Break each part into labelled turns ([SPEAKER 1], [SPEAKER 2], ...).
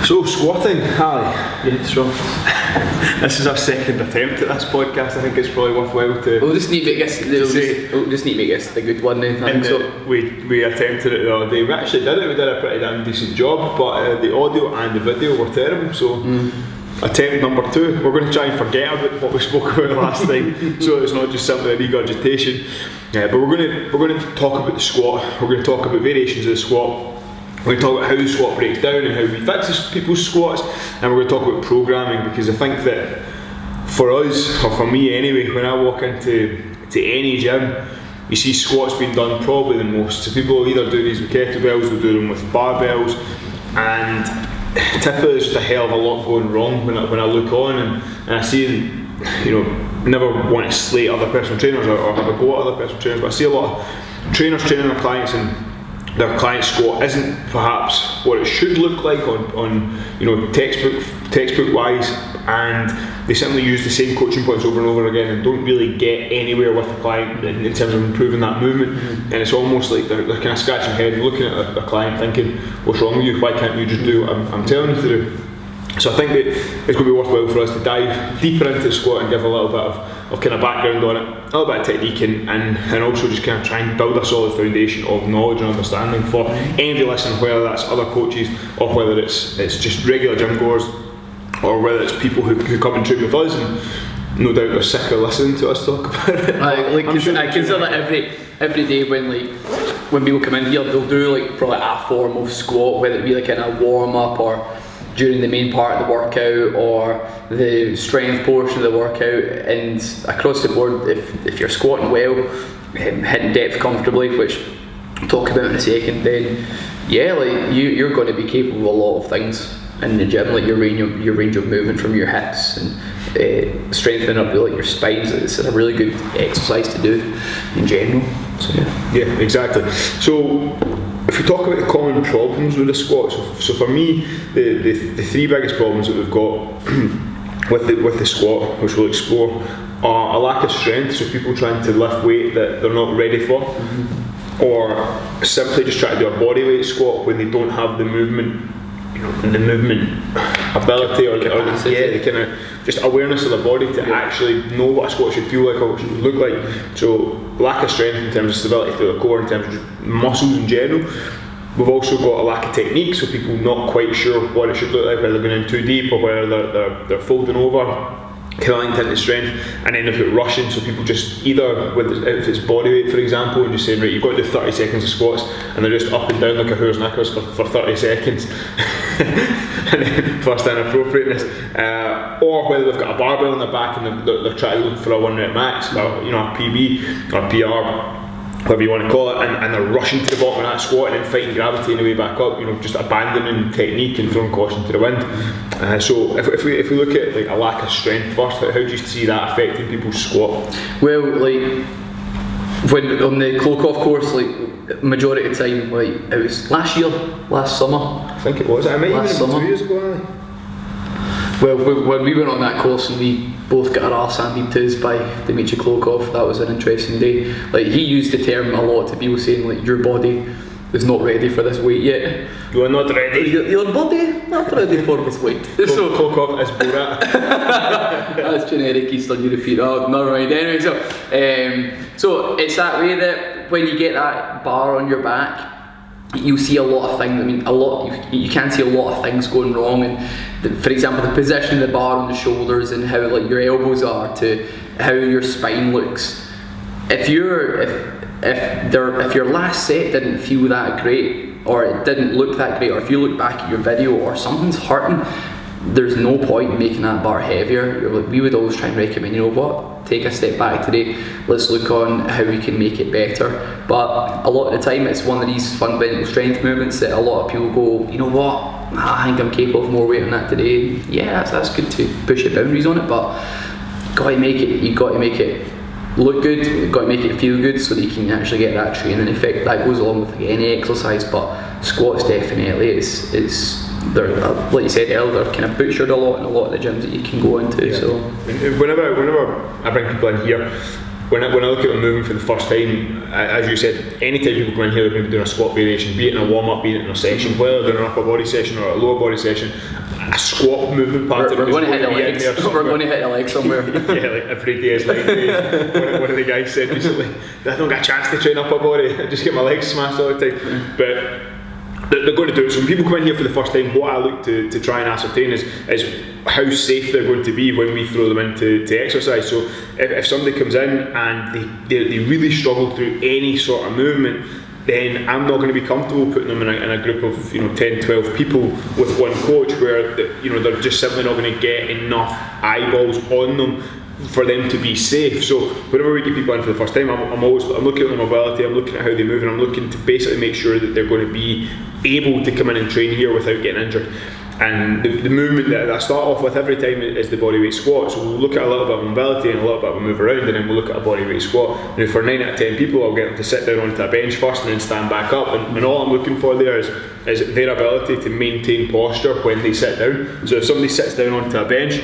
[SPEAKER 1] So, squatting, Ali.
[SPEAKER 2] Yeah, sure.
[SPEAKER 1] This is our second attempt at this podcast. I think it's probably worthwhile to.
[SPEAKER 2] We'll just need to make this the good one then.
[SPEAKER 1] And we attempted it the other day. We actually did it. We did a pretty damn decent job, but the audio and the video were terrible. So, attempt number 2. We're going to try and forget about what we spoke about last time, so it's not just simply a regurgitation. But we're going to talk about the squat. We're going to talk about variations of the squat. We're going to talk about how the squat breaks down and how we fix people's squats, and we're going to talk about programming, because I think that for us, or for me anyway, when I walk into any gym, you see squats being done probably the most. So people will either do these with kettlebells, they'll do them with barbells, and typically there's just a hell of a lot going wrong when I look on and I see, never want to slate other personal trainers or have a go at other personal trainers, but I see a lot of trainers training their clients, and their client squat isn't perhaps what it should look like on textbook wise, and they simply use the same coaching points over and over again and don't really get anywhere with the client in terms of improving that movement. And it's almost like they're kind of scratching their head looking at a client thinking, what's wrong with you, why can't you just do what I'm telling you to do? So I think that it's going to be worthwhile for us to dive deeper into the squat and give a little bit of kind of background on it, a little bit of technique, and also just kind of try and build a solid foundation of knowledge and understanding for anybody listening, whether that's other coaches or whether it's just regular gym goers, or whether it's people who come and train with us and no doubt they're sick of listening to us talk about it.
[SPEAKER 2] I consider that every day when people come in here, they'll do probably a form of squat, whether it be like in a warm up or during the main part of the workout or the strength portion of the workout. And across the board, if you're squatting well, hitting depth comfortably, which I'll talk about in a second, then you're going to be capable of a lot of things in the gym, like your range of movement from your hips and strengthening up your spines. It's a really good exercise to do in general. So
[SPEAKER 1] yeah, exactly. So if we talk about the common problems with the squat, so for me, the 3 biggest problems that we've got with the squat, which we'll explore, are a lack of strength, so people trying to lift weight that they're not ready for, or simply just trying to do a body weight squat when they don't have the movement, the movement ability or the kind of just awareness of the body to actually know what a squat should feel like or what it should look like. So lack of strength in terms of stability through the core, in terms of just muscles in general. We've also got a lack of technique, so people not quite sure what it should look like, whether they're going in too deep or whether they're folding over, killing into strength, and then if it's rushing, so people just either, if it's body weight for example, and just saying, right, you've got to do 30 seconds of squats, and they're just up and down like a hooer's knickers for 30 seconds and then first inappropriateness, or whether they've got a barbell in their back and they're trying to look for a 1 rep max, or a PB or PR, whatever you want to call it, and they're rushing to the bottom of that squat and then fighting gravity on the way back up, just abandoning technique and throwing caution to the wind. So if we look at a lack of strength first, how do you see that affecting people's squat?
[SPEAKER 2] Well, when on the Cloak-Off course, majority of the time, it was last summer.
[SPEAKER 1] I think it was. I might even have been 2 years ago, Ali.
[SPEAKER 2] Well, when we went on that course and we both got our arse handed to us by Dimitri Cloak-Off, that was an interesting day. He used the term a lot to people saying your body is not ready for this weight yet.
[SPEAKER 1] You are not ready.
[SPEAKER 2] Your body not ready for this weight. So
[SPEAKER 1] Cloak-Off is Borat.
[SPEAKER 2] That's generic Eastern European. Oh, never mind. Anyway, so it's that way that when you get that bar on your back, you see a lot of things. You can see a lot of things going wrong, and for example, the position of the bar on the shoulders and how your elbows are to how your spine looks. If your last set didn't feel that great, or it didn't look that great, or if you look back at your video or something's hurting, there's no point in making that bar heavier. We would always try and recommend, take a step back today, let's look on how we can make it better. But a lot of the time it's one of these fundamental strength movements that a lot of people go, I think I'm capable of more weight on that today. Yeah, that's good to push the boundaries on it, but you've got to make it look good, you've got to make it feel good so that you can actually get that training effect. That goes along with any exercise, but squats definitely they're, like you said earlier, they're kind of butchered a lot in a lot of the gyms that you can go into.
[SPEAKER 1] Yeah.
[SPEAKER 2] So
[SPEAKER 1] whenever I bring people in here, when I look at them moving for the first time, as you said, anytime people come in here, they're going to be doing a squat variation, be it in a warm-up, be it in a session, whether they're in an upper body session or a lower body session, a squat movement pattern.
[SPEAKER 2] We're going to hit the legs. We're going to hit the legs somewhere.
[SPEAKER 1] Yeah, like every day is like one of the guys said recently, I don't get a chance to train upper body, I just get my legs smashed all the time. But they're going to do it. So when people come in here for the first time, what I look to try and ascertain is how safe they're going to be when we throw them into exercise. So if somebody comes in and they really struggle through any sort of movement, then I'm not going to be comfortable putting them in a group of 10, 12 people with one coach where they're just simply not going to get enough eyeballs on them for them to be safe. So whenever we get people in for the first time, I'm looking at their mobility, I'm looking at how they move, and I'm looking to basically make sure that they're going to be able to come in and train here without getting injured. And the movement that I start off with every time is the bodyweight squat. So we'll look at a little bit of mobility and a little bit of a move around, and then we'll look at a bodyweight squat. Now for 9 out of 10 people, I'll get them to sit down onto a bench first and then stand back up. And all I'm looking for there is their ability to maintain posture when they sit down. So if somebody sits down onto a bench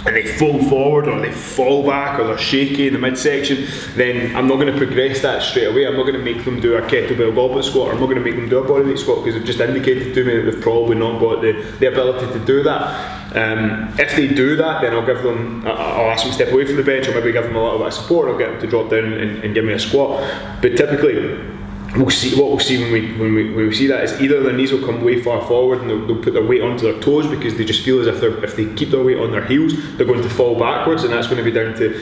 [SPEAKER 1] and they fall forward or they fall back or they're shaky in the midsection, then I'm not going to progress that straight away. I'm not going to make them do a kettlebell goblet squat, or I'm not going to make them do a bodyweight squat, because they've just indicated to me that they've probably not got the ability to do that. If they do that, then I'll ask them to step away from the bench, or maybe give them a little bit of support. I'll get them to drop down and give me a squat. But typically, we'll see when we see that is either their knees will come way far forward and they'll put their weight onto their toes, because they just feel as if they keep their weight on their heels, they're going to fall backwards, and that's going to be down to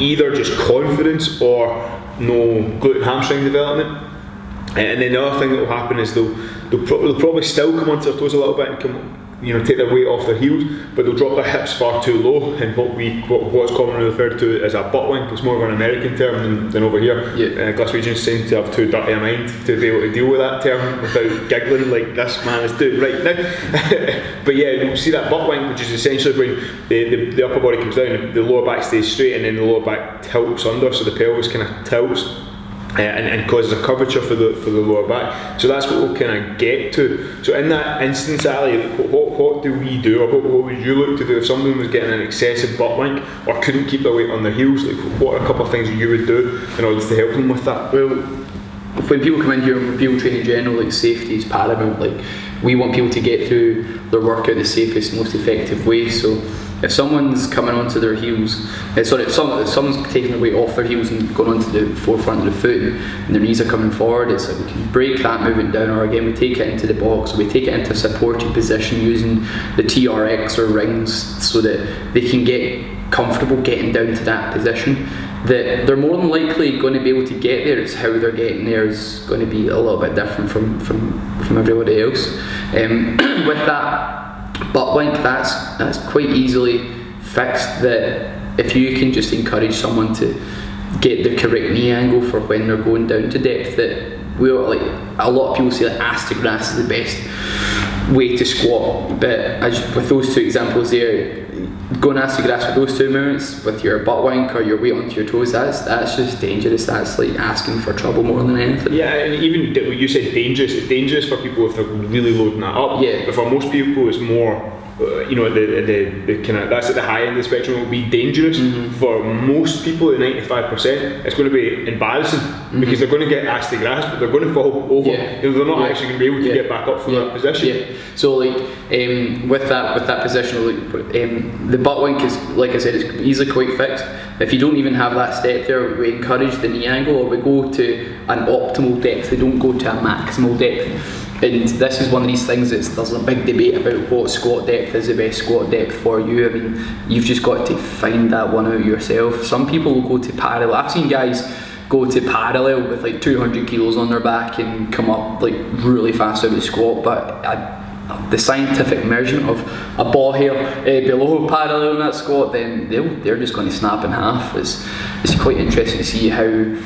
[SPEAKER 1] either just confidence or no glute and hamstring development. And then the other thing that will happen is they'll probably still come onto their toes a little bit and come, take their weight off their heels, but they'll drop their hips far too low, and what's commonly referred to as a butt wink. It's more of an American term than over here. Yeah. Glaswegians seem to have too dirty a mind to be able to deal with that term without giggling like this man is doing right now. But yeah, you'll see that butt wink, which is essentially when the upper body comes down, the lower back stays straight, and then the lower back tilts under, so the pelvis kind of tilts. And causes a curvature for the lower back. So that's what we'll kind of get to. So in that instance, Ali, what do we do, or what would you look to do if someone was getting an excessive butt wink or couldn't keep their weight on their heels? What are a couple of things you would do in order to help them with that?
[SPEAKER 2] Well, when people come in here, when people train in general, safety is paramount. We want people to get through their workout the safest, most effective way. So if someone's coming onto their heels, if someone's taking their weight off their heels and going onto the forefront of the foot, and their knees are coming forward, it's we can break that movement down, or again we take it into the box, or we take it into a supported position using the TRX or rings, so that they can get comfortable getting down to that position. That they're more than likely going to be able to get there. It's how they're getting there is going to be a little bit different from everybody else. With that butt wink, that's quite easily fixed. That if you can just encourage someone to get the correct knee angle for when they're going down to depth, that a lot of people say ass to grass is the best way to squat. But with those two examples there, going ass to grass with those two movements, with your butt wink or your weight onto your toes, that's just dangerous. That's asking for trouble more than anything.
[SPEAKER 1] Yeah, and even when you said dangerous, it's dangerous for people if they're really loading that up.
[SPEAKER 2] Yeah.
[SPEAKER 1] But for most people, it's more, the kind of, that's at the high end of the spectrum. It will be dangerous. For most people, at 95%, it's going to be embarrassing, because they're going to get ass to grass, but they're going to fall over.
[SPEAKER 2] Yeah.
[SPEAKER 1] They're not actually going to be able to get back up from that position.
[SPEAKER 2] Yeah. So with that position, the butt wink is, like I said, it's easily quite fixed. If you don't even have that step there, we encourage the knee angle, or we go to an optimal depth. We don't go to a maximal depth. And this is one of these things there's a big debate about what squat depth is the best squat depth for you. I mean, you've just got to find that one out yourself. Some people will go to parallel. I've seen guys go to parallel with 200 kilos on their back and come up really fast out of the squat, but the scientific measurement of a ball hair below parallel in that squat, then they're just going to snap in half. It's quite interesting to see how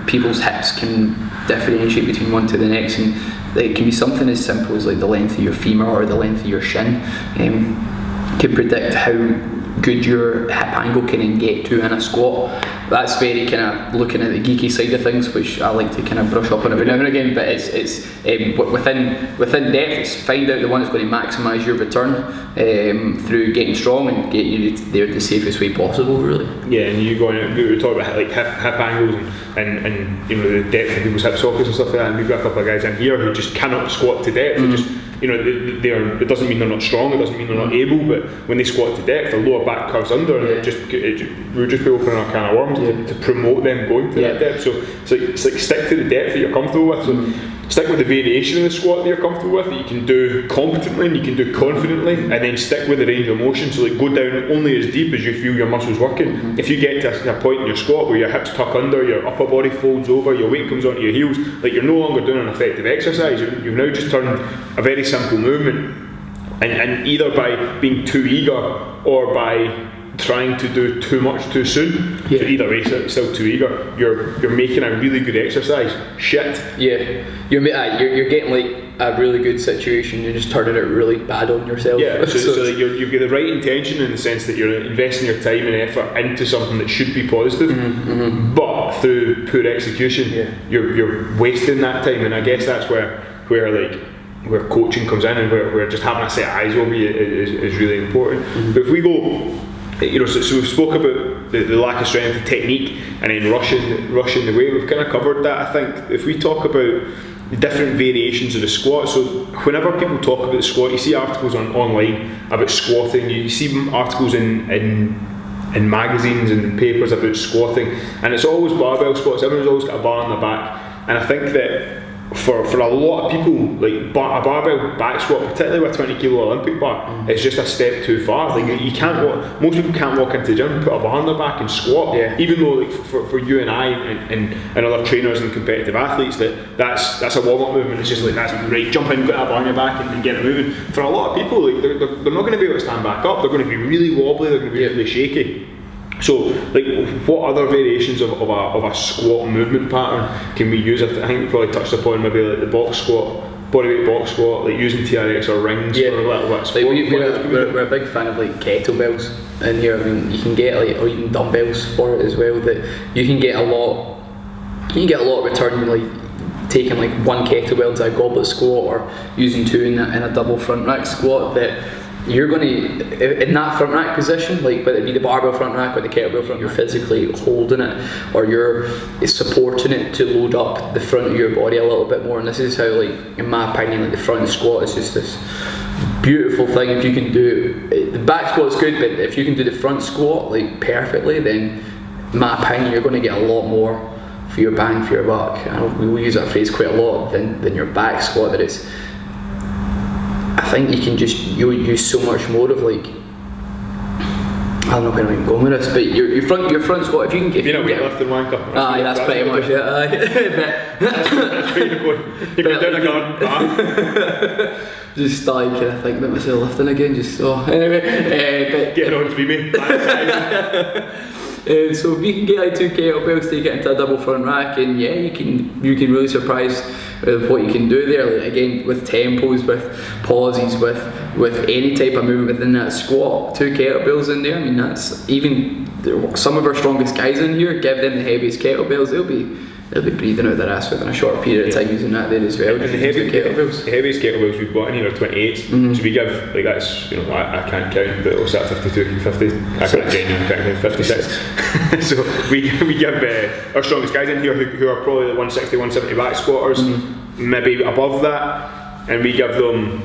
[SPEAKER 2] people's hips can differentiate between one to the next, and it can be something as simple as the length of your femur or the length of your shin can predict how good your hip angle can then get to in a squat. That's very kind of looking at the geeky side of things, which I like to kind of brush up on every now and again. But it's within depth, it's find out the one that's going to maximise your return through getting strong and get you there the safest way possible, really.
[SPEAKER 1] Yeah, and you going out, we were talking about like hip angles and you know the depth of people's hip sockets and stuff like that. And we've got a couple of guys in here who just cannot squat to depth. They just, you know, it doesn't mean they're not strong, it doesn't mean they're not able, but when they squat to depth, their lower back curves under, and we'll just be opening a can of worms to promote them going to that depth. So it's like stick to the depth that you're comfortable with. So stick with the variation of the squat that you're comfortable with, that you can do competently and you can do confidently, and then stick with the range of motion. So like go down only as deep as you feel your muscles working. If you get to a point in your squat where your hips tuck under, your upper body folds over, your weight comes onto your heels, like you're no longer doing an effective exercise. You've now just turned a very simple movement, and either by being too eager or by trying to do too much too soon, so either way, still too eager, you're making a really good exercise shit. Yeah, you're
[SPEAKER 2] getting like a really good situation, you're just turning it really bad on yourself.
[SPEAKER 1] Yeah, so you've got the right intention in the sense that you're investing your time and effort into something that should be positive, but through poor execution, you're wasting that time. And I guess that's where coaching comes in, and where just having a set of eyes over you is really important. But if we go, you know, so we've spoke about the lack of strength, the technique, and then rushing the way. We've kind of covered that. I think if we talk about the different variations of the squat, so whenever people talk about the squat, you see articles online about squatting, you see articles in magazines and papers about squatting, and it's always barbell squats. Everyone's always got a bar on their back, and I think that for a lot of people, like a barbell back squat, particularly with a 20 kilo Olympic bar, it's just a step too far. Like you can't most people can't walk into the gym, put a bar on their back and squat. Even though like for you and I and other trainers and competitive athletes, that's a warm-up movement. It's just like, that's right, jump in, get that bar on your back and get it moving. For a lot of people, like they're not going to be able to stand back up. They're going to be really wobbly. They're going to be really shaky. So, like, what other variations of a squat movement pattern can we use? I think we probably touched upon maybe like the box squat, bodyweight box squat, like using TRX or rings for a little bit of sport.
[SPEAKER 2] Like we're a big fan of like kettlebells in here. I mean, you can get like, or even dumbbells for it as well. That you can get a lot of return, like taking like one kettlebell into a goblet squat, or using two in a double front rack squat. That you're going to, in that front rack position, like whether it be the barbell front rack or the kettlebell front, you're physically holding it, or you're supporting it to load up the front of your body a little bit more. And this is how, like, in my opinion, like the front squat is just this beautiful thing. If you can do the back squat is good, but if you can do the front squat like perfectly, then in my opinion you're going to get a lot more for your bang for your buck. We use that phrase quite a lot than your back squat. That it's, I think you can just use so much more of, like, I don't know where I'm going with this, but your front squat, if you can get
[SPEAKER 1] weightlifting wanker.
[SPEAKER 2] That's pretty much it.
[SPEAKER 1] That's where you're going. You're going down a garden path.
[SPEAKER 2] Just kind of think about myself lifting again. Anyway, but
[SPEAKER 1] getting on to be me.
[SPEAKER 2] So if you can get like two kettlebells, take it into a double front rack, and you can really surprise what you can do there. Like, again, with tempos, with pauses, with any type of movement within that squat, two kettlebells in there. I mean, that's even some of our strongest guys in here. Give them the heaviest kettlebells, they'll be breathing out their ass within a short period of time using that there as well.
[SPEAKER 1] And the heaviest kettlebells we've got in here are 28s. So we give, like, that's, you know, I can't count, but it'll start 52 and 50. I can't genuinely count 56. So we give our strongest guys in here who are probably the 160, 170 back squatters, maybe above that, and we give them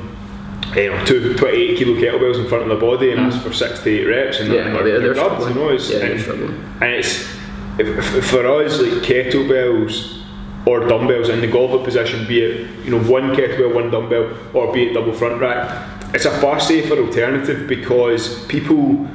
[SPEAKER 1] two 28 kilo kettlebells in front of their body and ask for 6 to 8 reps, and they're dubbed, you know. For us, like, kettlebells or dumbbells in the goblet position, be it, you know, one kettlebell, one dumbbell, or be it double front rack, it's a far safer alternative because people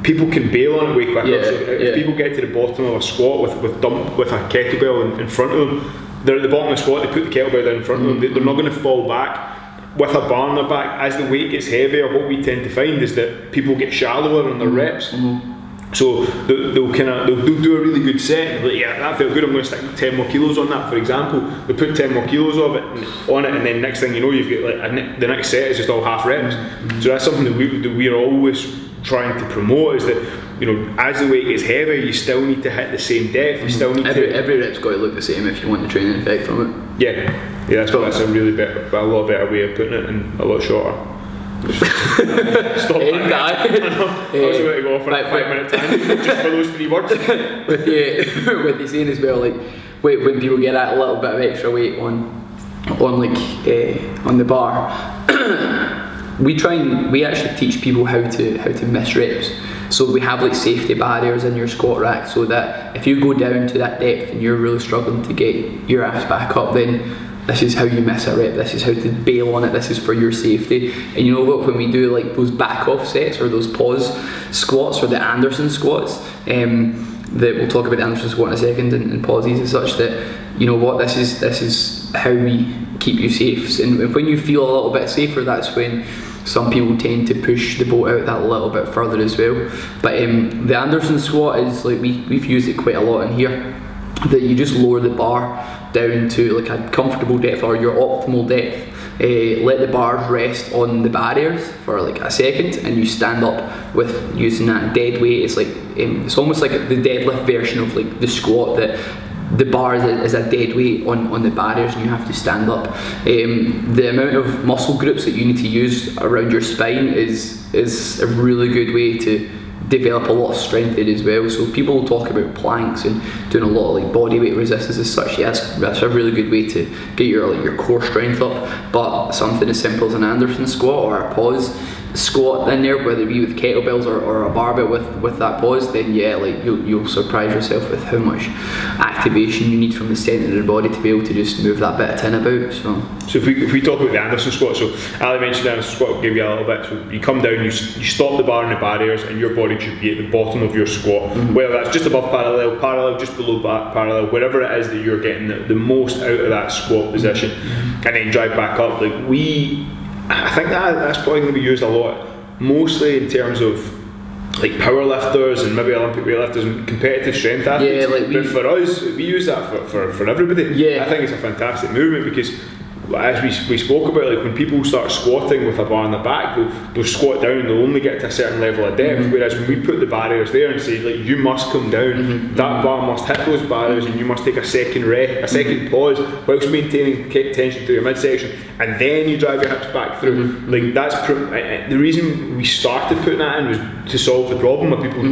[SPEAKER 1] can bail on it way quicker. So if people get to the bottom of a squat with a kettlebell in front of them, they're at the bottom of the squat, they put the kettlebell down in front of them, they're not going to fall back with a bar on their back. As the weight gets heavier, what we tend to find is that people get shallower on their reps. So they'll do a really good set. Like, that felt good, I'm going to stick 10 more kilos on that, for example. They put 10 more kilos of it on it, and then next thing you know, you've got, like, the next set is just all half reps. So that's something that we're always trying to promote is that, you know, as the weight gets heavier, you still need to hit the same depth. You still need
[SPEAKER 2] every rep's got to look the same if you want the training effect from it.
[SPEAKER 1] Yeah, that's a really a lot better way of putting it, and a lot shorter. Stop that. I was about to go off on a 5-minute time just for those 3 words.
[SPEAKER 2] with you saying as well, like when people get that little bit of extra weight on the bar, we actually teach people how to miss reps. So we have like safety barriers in your squat rack, so that if you go down to that depth and you're really struggling to get your ass back up, then this is how you miss a rep, this is how to bail on it, this is for your safety. And you know what, when we do like those back off sets or those pause squats or the Anderson squats, that we'll talk about the Anderson squat in a second and pauses and such, that you know what, this is how we keep you safe. And when you feel a little bit safer, that's when some people tend to push the boat out that little bit further as well. But the Anderson squat is like, we've used it quite a lot in here, that you just lower the bar down to like a comfortable depth or your optimal depth. Let the bars rest on the barriers for like a second, and you stand up with using that dead weight. It's like it's almost like the deadlift version of like the squat, that the bar is a dead weight on the barriers and you have to stand up. The amount of muscle groups that you need to use around your spine is a really good way to develop a lot of strength in as well. So people will talk about planks and doing a lot of like body weight resistance as such. Yes, that's a really good way to get your core strength up. But something as simple as an Anderson squat or a pause squat in there, whether it be with kettlebells or a barbell with that pause, then yeah, like you'll surprise yourself with how much activation you need from the centre of the body to be able to just move that bit of tin about. So
[SPEAKER 1] if we talk about the Anderson squat, so Ali mentioned the Anderson squat, I'll give you a little bit. So you come down, you stop the bar in the barriers, and your body should be at the bottom of your squat, whether that's just above parallel, just below parallel, wherever it is that you're getting the most out of that squat position, and then drive back up. Like I think that's probably going to be used a lot, mostly in terms of like power lifters and maybe Olympic weightlifters and competitive strength athletes. Yeah, but for us, we use that for everybody. Yeah. I think it's a fantastic movement, because as we spoke about, like when people start squatting with a bar in the back, they'll squat down and they'll only get to a certain level of depth, whereas when we put the barriers there and say like you must come down, that bar must hit those barriers and you must take a second pause whilst maintaining tension through your midsection, and then you drive your hips back through. Like that's the reason we started putting that in, was to solve the problem of people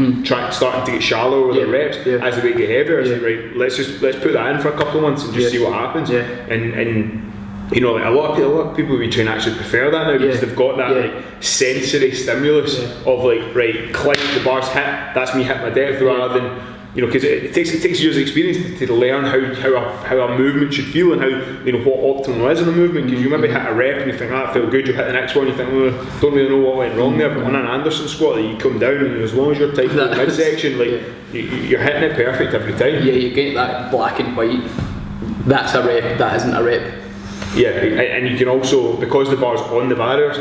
[SPEAKER 1] starting to get shallower with their reps as the weight get heavier. So right, let's put that in for a couple of months and just see what happens. And you know, like a lot of people we train actually prefer that now, because they've got that like sensory stimulus of like, right, click, the bar's hit, that's me hit my depth, rather than, you know, because it takes years of experience to learn how a movement should feel and how, you know, what optimal is in a movement. Because you maybe hit a rep and you think, that felt good, you hit the next one, you think, don't really know what went wrong there. But on an Anderson squat, you come down and as long as you're tight to the midsection, like you're hitting it perfect every time. Yeah, you get that black and white, that's a rep, that isn't a rep. Yeah, and you can also, because the bar's on the barriers,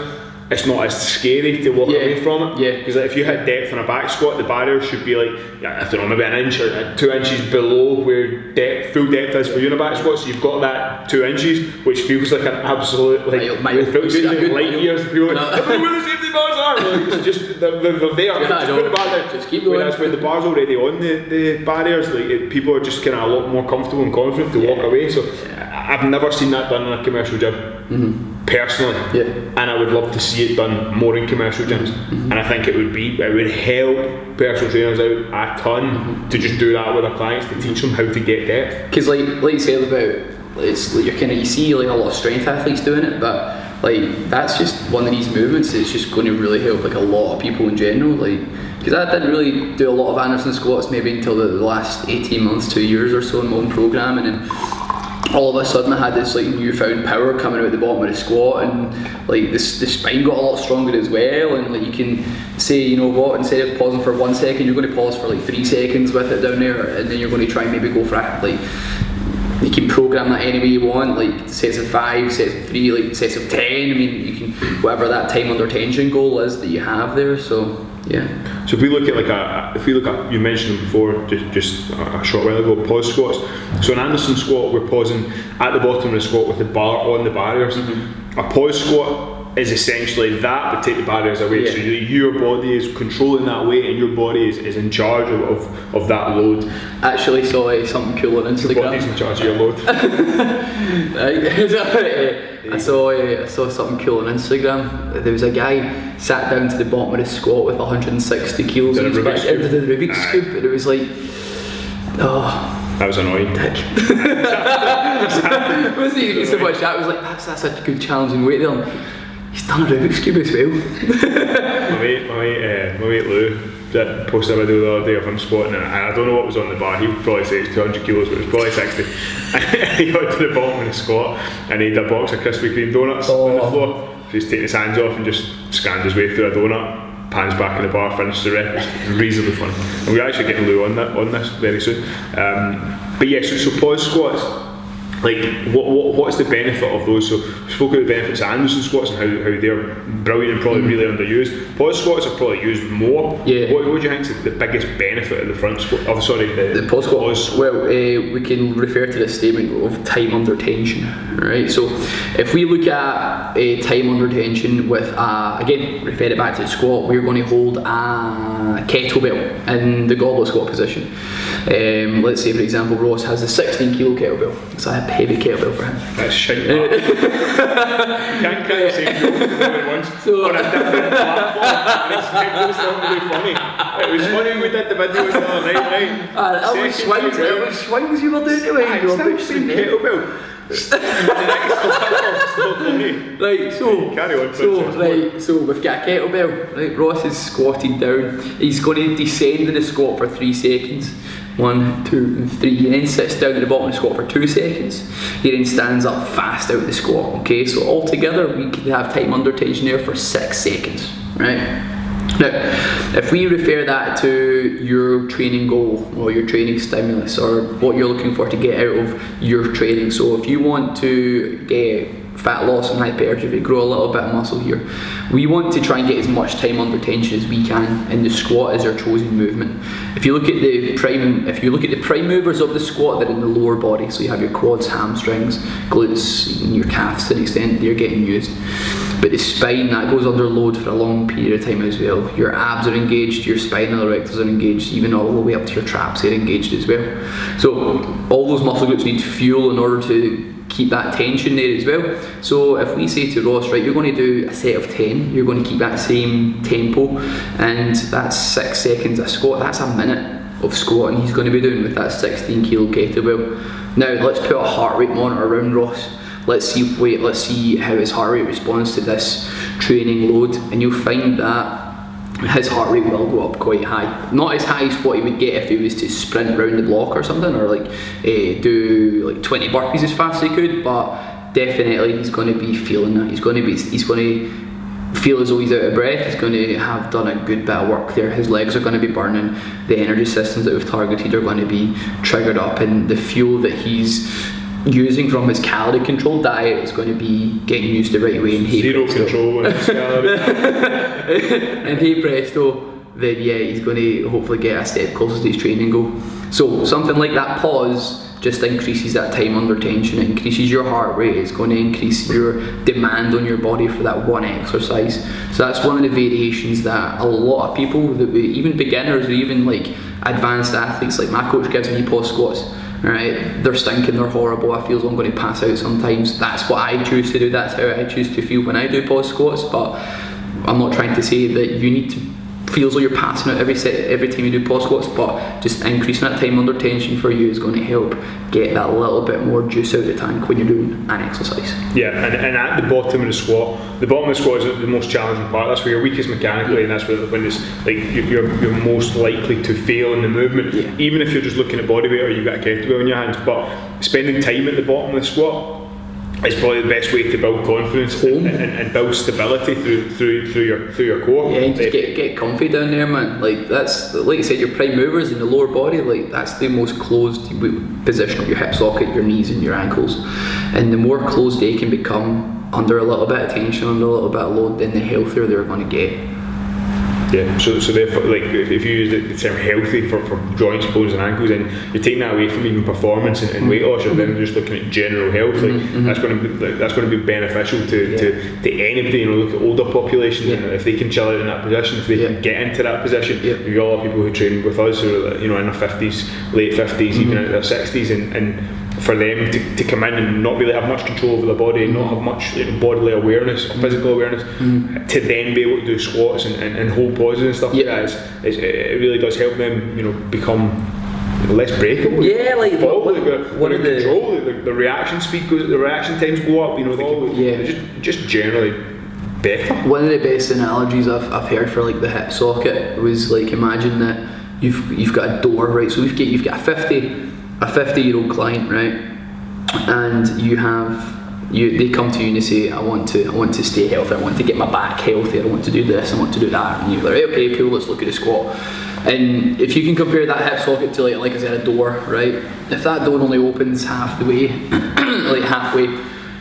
[SPEAKER 1] it's not as scary to walk away from it. Yeah. Because like, if you hit depth on a back squat, the barrier should be like, I don't know, maybe an inch or 2 inches below where full depth is for you in a back squat. So you've got that 2 inches, which feels like an absolute light years. People are like, where the safety bars are. Like, it's just they're there. Just put the bar down. Just keep going. Whereas when the bar's already on the barriers, like people are just kind of a lot more comfortable and confident to walk away. So I've never seen that done in a commercial gym. Personally, and I would love to see it done more in commercial gyms, and I think it would help personal trainers out a ton to just do that with their clients, to teach them how to get depth. Because like you said about, it's like you see like a lot of strength athletes doing it, but like that's just one of these movements that's just going to really help like a lot of people in general. Like, because I didn't really do a lot of Anderson squats maybe until the last 18 months, 2 years or so in my own programming, and all of a sudden I had this like newfound power coming out the bottom of the squat, and like the spine got a lot stronger as well. And like you can say, you know what, instead of pausing for 1 second, you're going to pause for like 3 seconds with it down there, and then you're going to try and maybe go for like, you can program that any way you want, like sets of 5, sets of 3, like sets of 10. I mean, you can, whatever that time under tension goal is that you have there. So yeah. So if we look at you mentioned them before, just a short while ago, pause squats. So an Anderson squat, we're pausing at the bottom of the squat with the bar on the barriers. A pause squat, is essentially that, but take the barriers away. So your body is controlling that weight, and your body is in charge of that load.
[SPEAKER 2] Actually saw something cool on Instagram.
[SPEAKER 1] Your body's in charge of your load.
[SPEAKER 2] I saw something cool on Instagram. There was a guy sat down to the bottom of his squat with 160 kilos into the Rubik's Cube, and it was like, oh.
[SPEAKER 1] That was annoying.
[SPEAKER 2] It wasn't even so much that. It was like, that's such a good challenging weight there. And he's done a Rubik's Cube as well.
[SPEAKER 1] my mate Lou posted a video the other day of him squatting, and I don't know what was on the bar. He would probably say it's 200 kilos, but it was probably 60. He got to the bottom of the squat and he had a box of Krispy Kreme donuts on the floor. So he's taking his hands off and just scanned his way through a donut, pans back in the bar, finished the rep. It was reasonably fun. And we're actually getting Lou on this very soon. But yeah, so pause squats. Like, what's the benefit of those? So we spoke about the benefits of Anderson squats and how they're brilliant and probably really underused. Pause squats are probably used more.
[SPEAKER 2] Yeah.
[SPEAKER 1] What do you think is the biggest benefit of the front squat? Oh, sorry,
[SPEAKER 2] the pause squat. Well, we can refer to the statement of time under tension, right? So if we look at time under tension with again, refer it back to the squat, we're going to hold a kettlebell in the goblet squat position. Let's say, for example, Ross has a 16 kilo kettlebell. It's a heavy kettlebell for him.
[SPEAKER 1] That's shite. Can't say no once on a different platform and expect it's not really funny. It was funny when we did the video the other night, right?
[SPEAKER 2] That was swings you were doing anyway. You were
[SPEAKER 1] same kettlebell.
[SPEAKER 2] Right, so we've got a kettlebell. Right, Ross is squatted down. He's going to descend in the squat for 3 seconds. 1, 2, and 3. He then sits down at the bottom of the squat for 2 seconds. He then stands up fast out of the squat. Okay, so altogether we could have time under tension there for 6 seconds. Right. Now, if we refer that to your training goal or your training stimulus or what you're looking for to get out of your training, so if you want to get fat loss and hypertrophy, grow a little bit of muscle here, we want to try and get as much time under tension as we can, and the squat is our chosen movement. If you look at the prime movers of the squat, they're in the lower body, so you have your quads, hamstrings, glutes, and your calves to an extent they're getting used. But the spine, that goes under load for a long period of time as well. Your abs are engaged, your spinal erectors are engaged, even all the way up to your traps, they're engaged as well. So all those muscle groups need fuel in order to keep that tension there as well. So if we say to Ross, right, you're going to do a set of 10, you're going to keep that same tempo, and that's 6 seconds a squat, that's a minute of squatting he's going to be doing with that 16 kilo kettlebell. Now let's put a heart rate monitor around Ross. Let's see how his heart rate responds to this training load, and you'll find that his heart rate will go up quite high. Not as high as what he would get if he was to sprint round the block or something, or like do like 20 burpees as fast as he could, but definitely he's going to be feeling that. He's going to feel as though he's out of breath. He's going to have done a good bit of work there. His legs are going to be burning. The energy systems that we've targeted are going to be triggered up, and the fuel that he's using from his calorie controlled diet is going to be getting used the right way. And
[SPEAKER 1] zero control on his calorie.
[SPEAKER 2] And hey presto, then yeah, he's going to hopefully get a step closer to his training goal. So something like that pause just increases that time under tension, it increases your heart rate, it's going to increase your demand on your body for that one exercise. So that's one of the variations that a lot of people, even beginners or even like advanced athletes, like my coach gives me pause squats. Right, they're stinking, they're horrible, I feel as though I'm going to pass out sometimes. That's what I choose to do, that's how I choose to feel when I do pause squats, but I'm not trying to say that you need to feel as though you're passing out every time you do pause squats, but just increasing that time under tension for you is going to help get that little bit more juice out of the tank when you're doing an exercise.
[SPEAKER 1] Yeah, and at the bottom of the squat is the most challenging part. That's where you're weakest mechanically, and that's when it's like you're most likely to fail in the movement, even if you're just looking at body weight or you've got a kettlebell in your hands. But spending time at the bottom of the squat is probably the best way to build confidence and build stability through your core.
[SPEAKER 2] Yeah, just get comfy down there, man. Like that's, like you said, your prime movers in the lower body. Like that's the most closed position of your hip socket, your knees, and your ankles. And the more closed they can become under a little bit of tension, under a little bit of load, then the healthier they're going to get.
[SPEAKER 1] Yeah, so therefore, like if you use the term healthy for joints, bones and ankles, and you're taking that away from even performance and weight loss, you're then just looking at general health. That's going to be beneficial to anybody. Look at older populations, and if they can chill out in that position, if they can get into that position. You've got a lot of people who train with us who are in their 50s, late 50s, even into their 60s, and for them to come in and not really have much control over their body, not have much bodily awareness or physical awareness, to then be able to do squats and hold pauses and stuff like that, it really does help them, become less breakable.
[SPEAKER 2] Yeah, like
[SPEAKER 1] what are the reaction speed goes, the reaction times go up. Just generally better.
[SPEAKER 2] One of the best analogies I've heard for like the hip socket was like, imagine that you've got a door, right? So you've got a 50-year-old client, right? And they come to you and they say, I want to stay healthy, I want to get my back healthy, I want to do this, I want to do that. And you're like, okay, cool, let's look at the squat. And if you can compare that hip socket to like I said, a door, right? If that door only opens half the way, like halfway,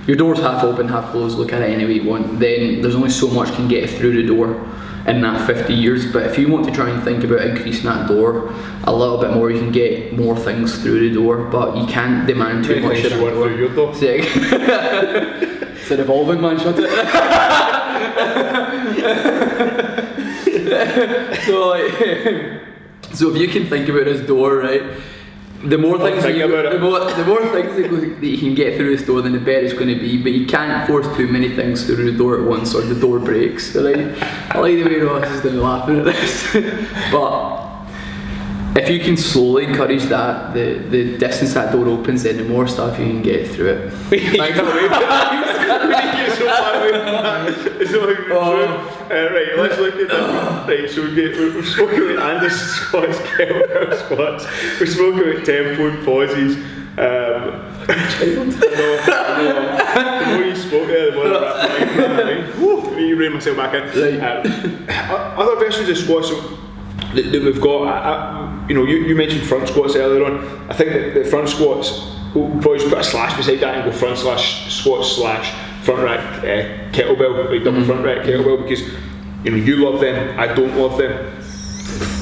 [SPEAKER 2] your door's half open, half closed, look at it any way you want, then there's only so much can get through the door in that 50 years. But if you want to try and think about increasing that door a little bit more, you can get more things through the door, but you can't demand too much of that door.
[SPEAKER 1] Through your door.
[SPEAKER 2] It's a revolving, man, shut it. So if you can think about this door, right, the more things that you can get through this door, then the better it's going to be. But you can't force too many things through the door at once, or the door breaks. Right? I like the way Ross is doing laughing at this. But if you can slowly encourage that, the distance that door opens, then the more stuff you can get through it.
[SPEAKER 1] Right, let's look at that. Right, so we've spoken about Anderson squats, kettlebell squats, we've spoken about tempo and pauses. The more you spoke there, the more you rein myself back in. Other versions of squats that we've got, you mentioned front squats earlier on. I think that the front squats, we'll probably just put a slash beside that and go front slash squats slash front rack kettlebell, like double front rack kettlebell, because you love them, I don't love them.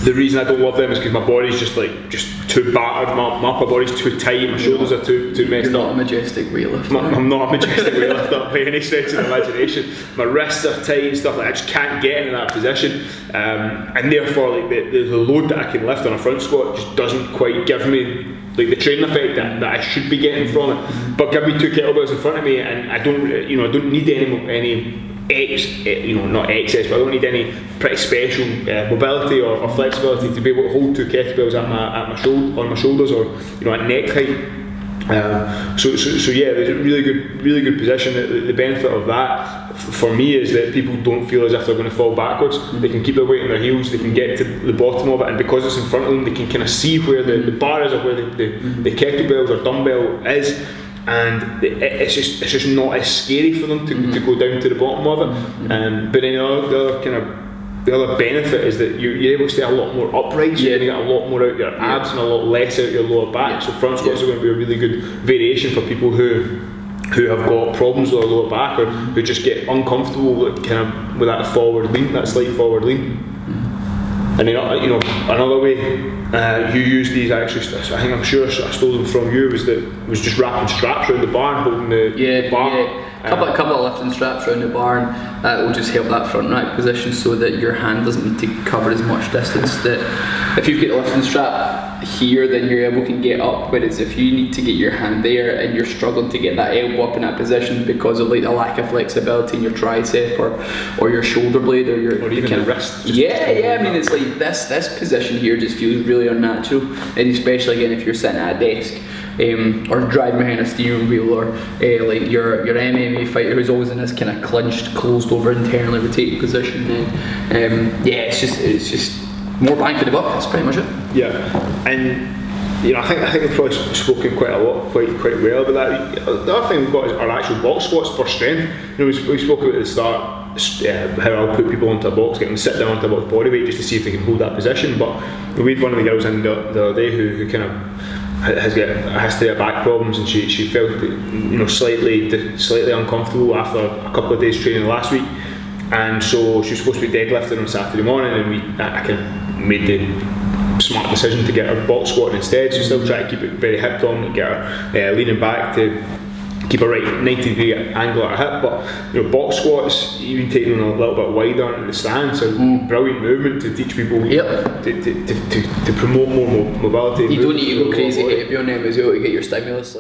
[SPEAKER 1] The reason I don't love them is because my body's just too battered, my upper body's too tight, my shoulders are too messed up.
[SPEAKER 2] You're not a majestic weightlifter.
[SPEAKER 1] I'm not a majestic weightlifter by any stretch of the imagination. My wrists are tight and stuff like that. I just can't get into that position, and therefore like the load that I can lift on a front squat just doesn't quite give me like the training effect that I should be getting from it. But give me two kettlebells in front of me, and I don't need any not excess, but I don't need any pretty special mobility or flexibility to be able to hold two kettlebells on my shoulders or at neck height. So yeah, there's a really good position. The benefit of that for me is that people don't feel as if they're going to fall backwards. They can keep their weight on their heels, they can get to the bottom of it, and because it's in front of them, they can kind of see where the bar is or where the kettlebells or dumbbell is. And it's just not as scary for them to go down to the bottom of it. But then the other benefit is that you're able to stay a lot more upright, so you're going to get a lot more out your abs and a lot less out your lower back. So front squats are going to be a really good variation for people who have got problems with their lower back, or who just get uncomfortable with that forward lean, that slight forward lean. And then another way you use these actually, I'm sure I stole them from you, was just wrapping straps around the bar and holding the bar.
[SPEAKER 2] A couple of lifting straps around the bar, and that will just help that front rack position so that your hand doesn't need to cover as much distance. That if you've got a lifting strap here, then your elbow can get up, whereas if you need to get your hand there and you're struggling to get that elbow up in that position because of like the lack of flexibility in your tricep or your shoulder blade or
[SPEAKER 1] even the wrist.
[SPEAKER 2] I mean, it's like this position here just feels really unnatural, and especially again if you're sitting at a desk. Or driving behind a steering wheel, or like your MMA fighter who's always in this kind of clenched, closed over, internally rotated position. Then it's just more bang for the buck. That's pretty much it.
[SPEAKER 1] Yeah, and I think we've probably spoken quite well about that. The other thing we've got is our actual box squats for strength. We spoke about at the start how I'll put people onto a box, get them to sit down onto a box body weight just to see if they can hold that position. But we had one of the girls in the other day who kind of has got a history of back problems, and she felt slightly uncomfortable after a couple of days training last week, and so she was supposed to be deadlifting on Saturday morning, and I kind of made the smart decision to get her box squatting instead. So still try to keep it very hip dominant, get her leaning back to keep a right 90-degree angle at her hip, but box squats, even taking them a little bit wider in the stance, are brilliant movement to teach people to promote more mobility.
[SPEAKER 2] You don't need to go crazy heavy on them as well to get your stimulus.